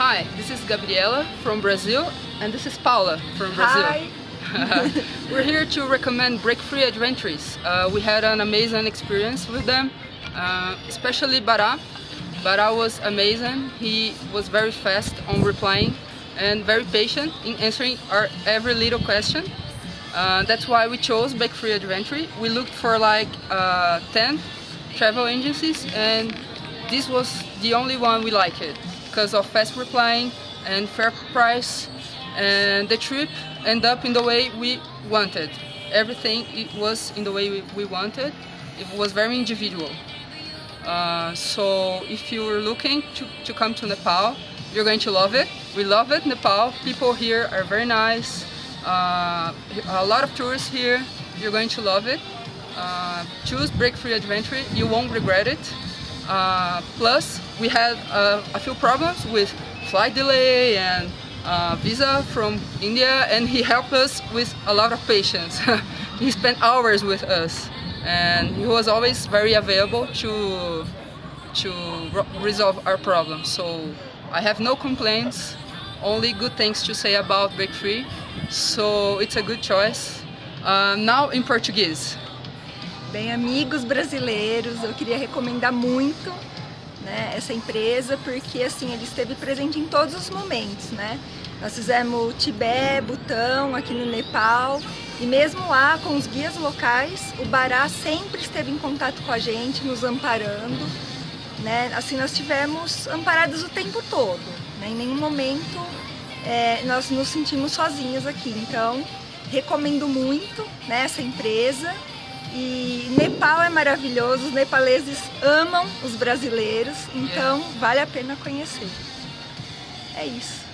Hi, this is Gabriela from Brazil, and this is Paula from Brazil. Hi! We're here to recommend Break Free Adventures. We had an amazing experience with them, especially Bara. Bara was amazing. He was very fast on replying and very patient in answering our every little question. That's why we chose Break Free Adventure. We looked for like 10 travel agencies, and this was the only one we liked because of fast replying and fair price, and the trip ended up in the way we wanted. Everything it was in the way we wanted. It was very individual. So if you're looking to come to Nepal, you're going to love it. We love it, Nepal. People here are very nice. A lot of tourists here. You're going to love it. Choose Break Free Adventure. You won't regret it. Plus, we had a few problems with flight delay and visa from India, and he helped us with a lot of patience. He spent hours with us, and he was always very available to resolve our problems. So I have no complaints, only good things to say about Break Free. So it's a good choice. Now in Portuguese. Bem, amigos brasileiros, eu queria recomendar muito, né, essa empresa, porque assim, ele esteve presente em todos os momentos, né? Nós fizemos Tibete, Butão, aqui no Nepal, e mesmo lá com os guias locais, o Bara sempre esteve em contato com a gente, nos amparando, né? Assim, nós estivemos amparados o tempo todo, né? Em nenhum momento nós nos sentimos sozinhos aqui. Então, recomendo muito, né, essa empresa. E Nepal é maravilhoso, os nepaleses amam os brasileiros, então vale a pena conhecer. É isso.